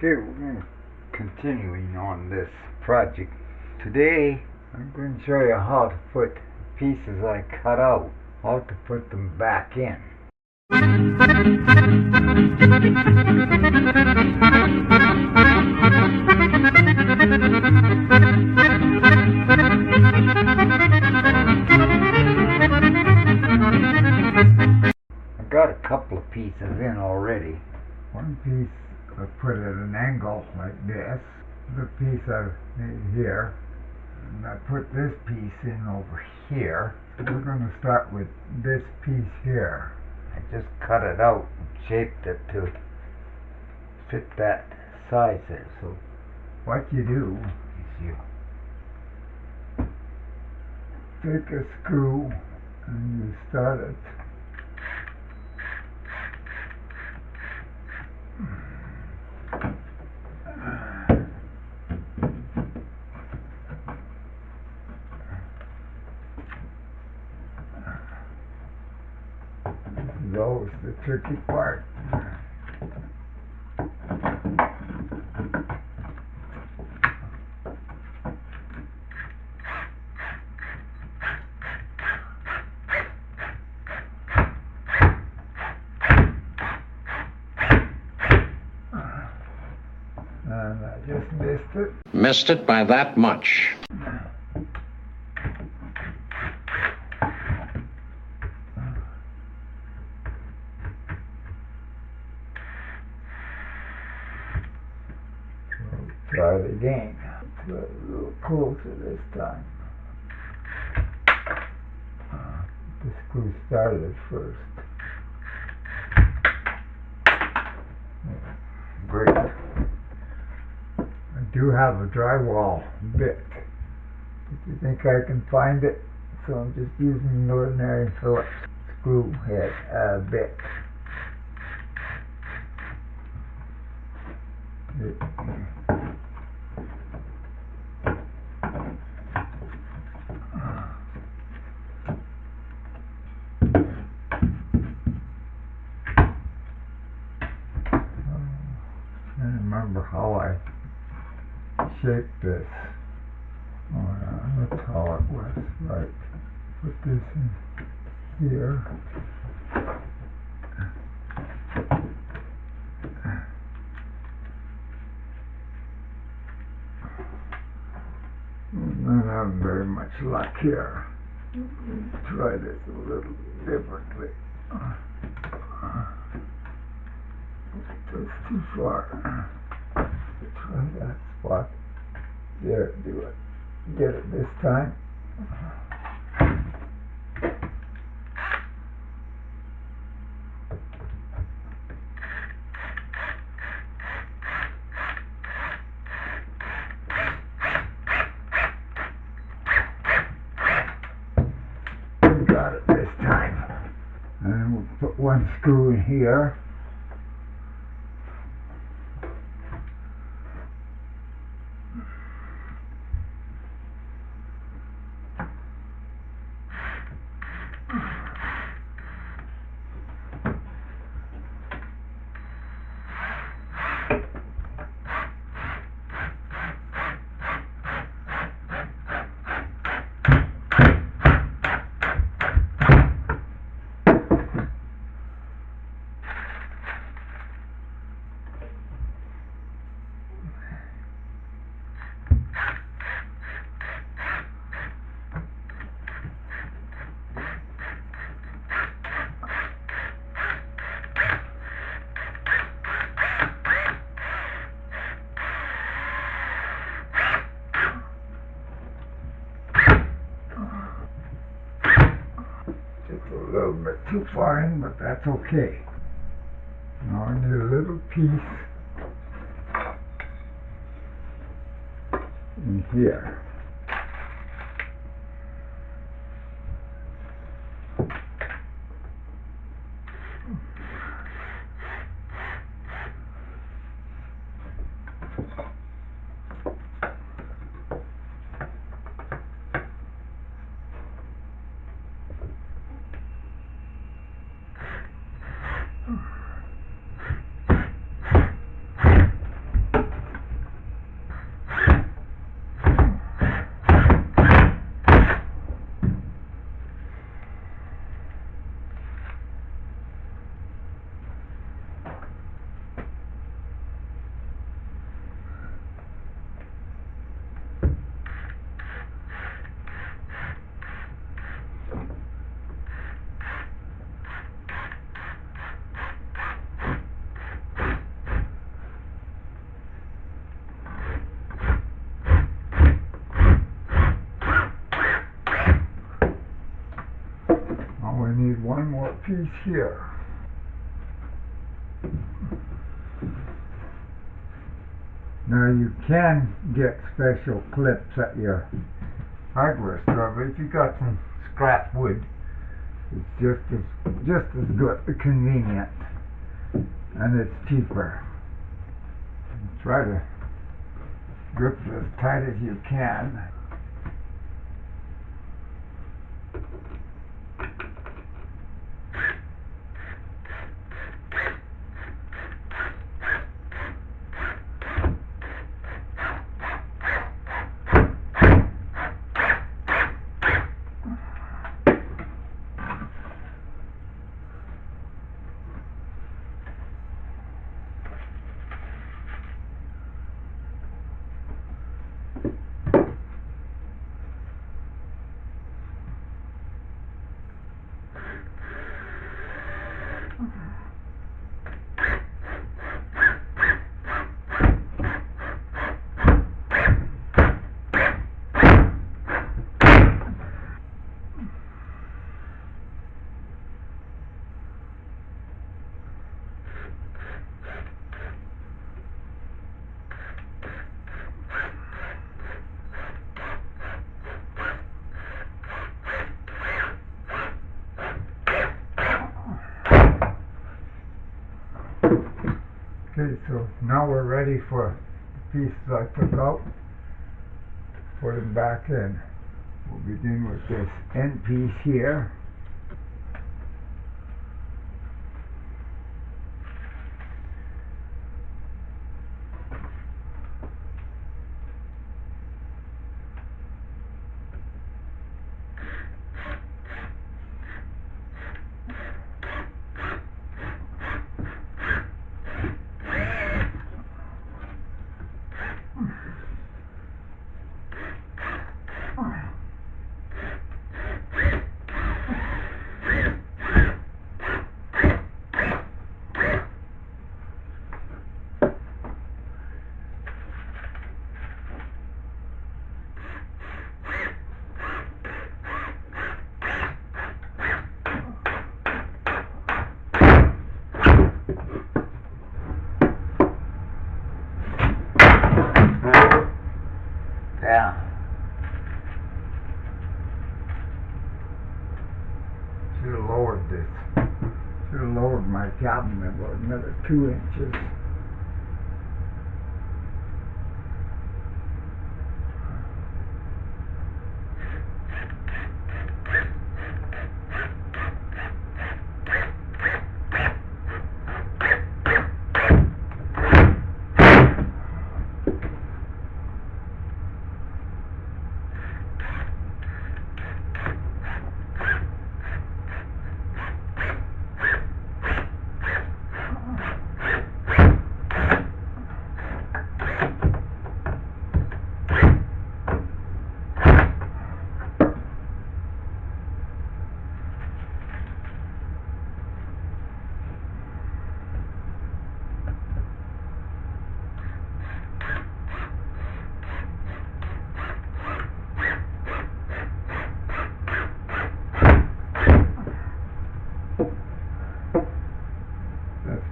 Okay, we're going to continuing on this project. Today, I'm going to show you how to put pieces I cut out, how to put them back in. I got a couple of pieces in already. One piece I put at an angle like this. The piece I made here. And I put this piece in over here. We're going to start with this piece here. I just cut it out and shaped it to fit that size there. So what you do is you take a screw and you start it. This is always the tricky part. And I just missed it. Missed it by that much. Try it again. Try it a little closer this time. The screw started first. Great. I do have a drywall bit. But you think I can find it? So I'm just using an ordinary Phillips screw head bit. I remember how I shaped this. Oh yeah, that's how it was. Right. Put this in here. I'm not having very much luck here. Try this a little differently. That's too far. Try that spot. There, do it. Get it this time. Got it this time. And we'll put one screw in here. Just a little bit too far in, but that's okay. Now I need a little piece in here. one more piece here. Now you can get special clips at your hardware store, but if you got some scrap wood, it's just as good, convenient, and it's cheaper. Try to grip it as tight as you can. Okay, so now we're ready for the pieces I took out. Put them back in. We'll begin with this end piece here. Yeah. Should have lowered this. Should have lowered my cabinet about another 2 inches.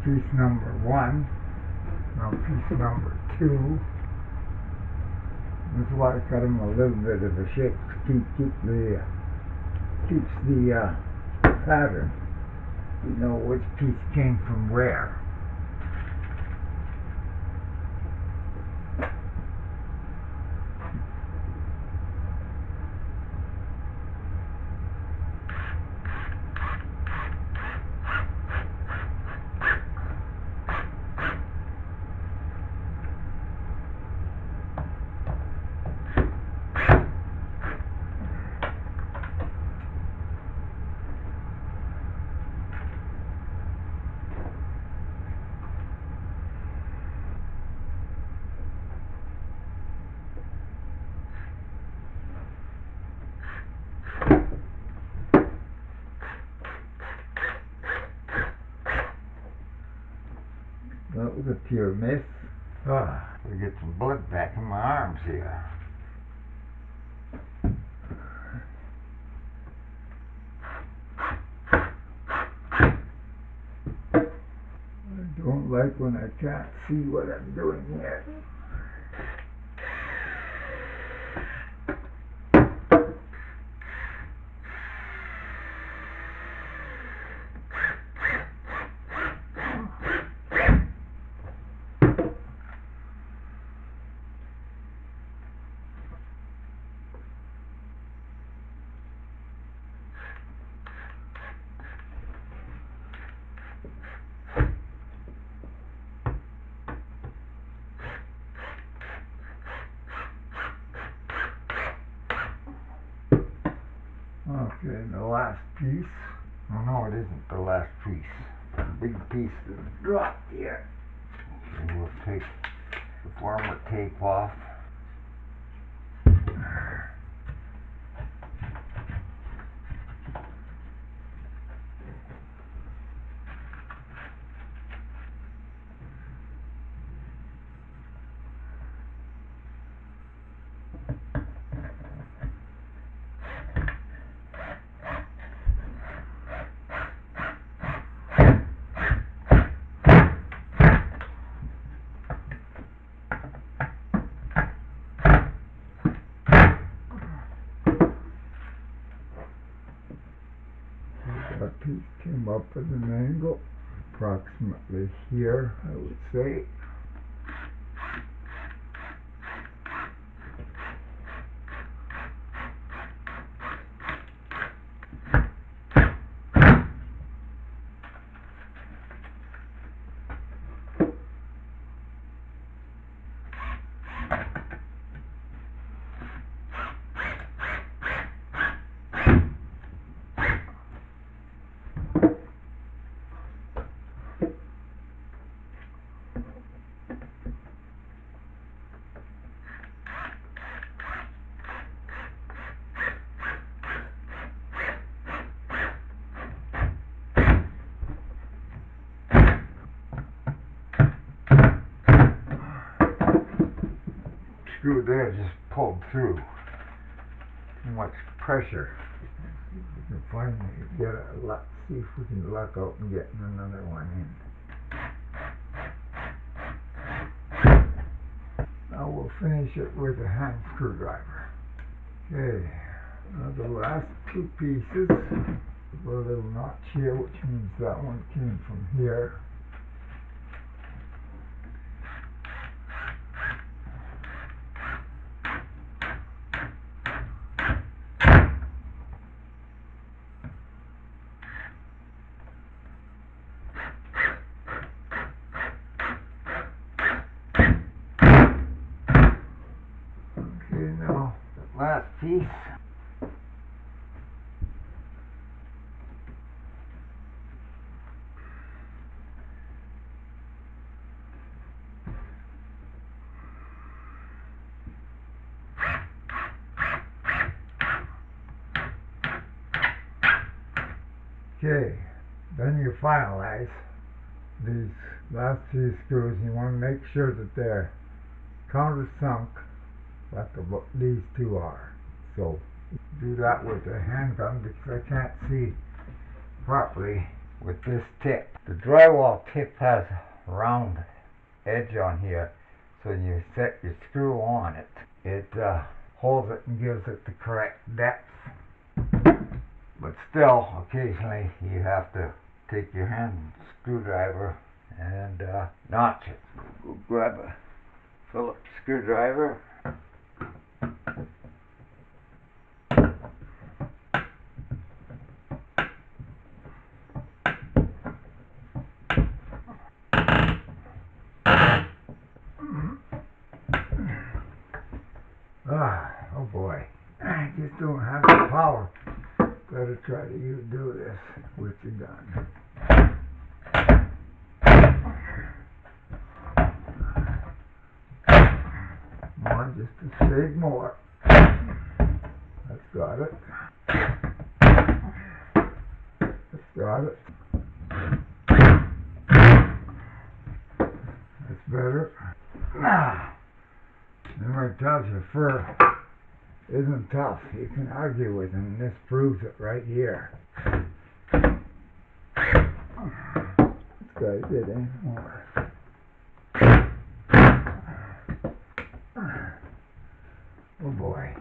Piece number 1. Now piece number 2. This is why I cut them a little bit of a shape to keeps the pattern. You know which piece came from where. That was a pure miss. Ah, I get some blood back in my arms here. like when I can't see what I'm doing here. Okay, the last piece. Oh no, it isn't the last piece. The big piece that dropped here. So we'll take the former tape off. That piece came up at an angle, approximately here, I would say. Screw there just pulled through. Too much pressure. We can finally get a see if we can luck out and get another one in. Now we'll finish it with a hand screwdriver. Okay, now the last two pieces. Put a little notch here, which means that one came from here. Now, the last piece. Okay, then you finalize these last two screws. You want to make sure that they're countersunk like these two are. So do that with the handgun because I can't see properly with this tip. The drywall tip has a round edge on here, so when you set your screw on it, it holds it and gives it the correct depth. But still, occasionally you have to take your hand screwdriver and notch it. Go grab a Phillips screwdriver. Oh boy, I just don't have the power. Better try to do this with the gun. More, just a shade more. That's got it. That's got it. That's better. Remember I told you, fur isn't tough. You can argue with him, and this proves it right here. This guy did any more. boy.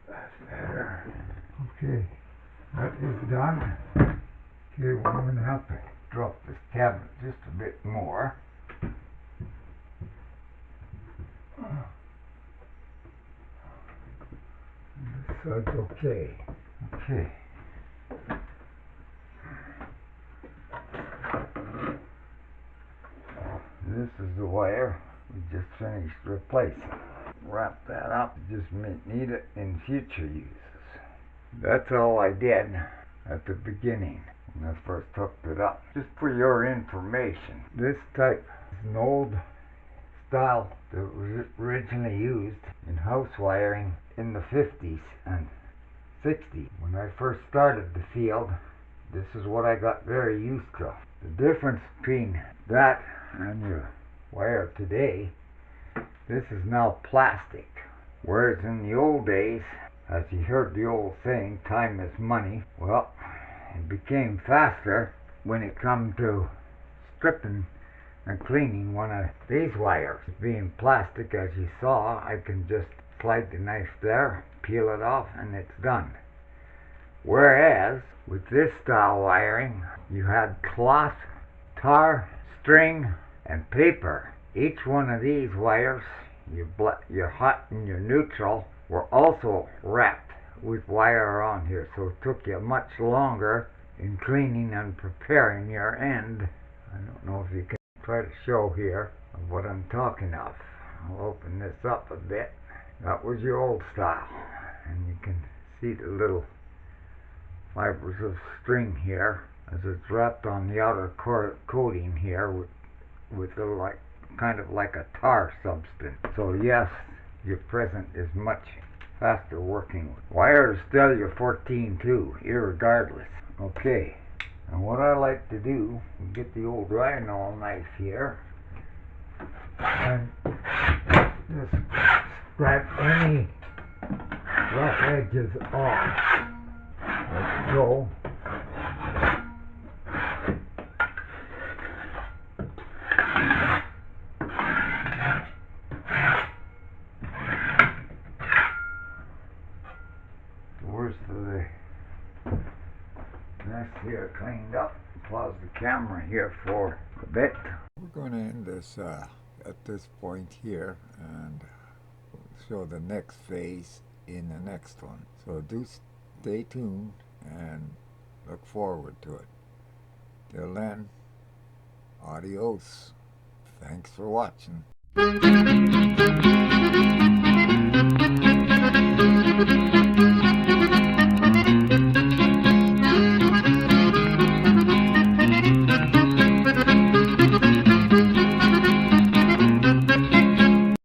That's better. Okay, that is done. Okay, well, I'm going to have to drop this cabinet just a bit more. So it's okay. Okay. This is the wire we just finished replacing. Wrap that up. Just need it in future uses. That's all I did at the beginning when I first hooked it up. Just for your information, this type is an old style that was originally used in house wiring in the 50s and 60s. When I first started the field, this is what I got very used to. The difference between that and your wire today, this is now plastic. Whereas in the old days, as you heard the old saying, time is money. Well, it became faster when it come to stripping and cleaning one of these wires. Being plastic, as you saw, I can just slide the knife there, peel it off, and it's done. Whereas with this style wiring, you had cloth, tar, string, and paper. Each one of these wires, your hot and your neutral, were also wrapped with wire around here, so it took you much longer in cleaning and preparing your end. I don't know if you can try to show here of what I'm talking of. I'll open this up a bit. That was your old style, and you can see the little fibers of string here as it's wrapped on the outer coating here with a kind of like a tar substance. So yes, your present is much faster working with. Wire is still your 14-2, irregardless. Okay, and what I like to do, get the old Rhino knife here, and just scrape any rough edges off. Like so. Mess here cleaned up. Pause the camera here for a bit. We're going to end this at this point here and show the next phase in the next one. So do stay tuned and look forward to it. Till then, adios. Thanks for watching.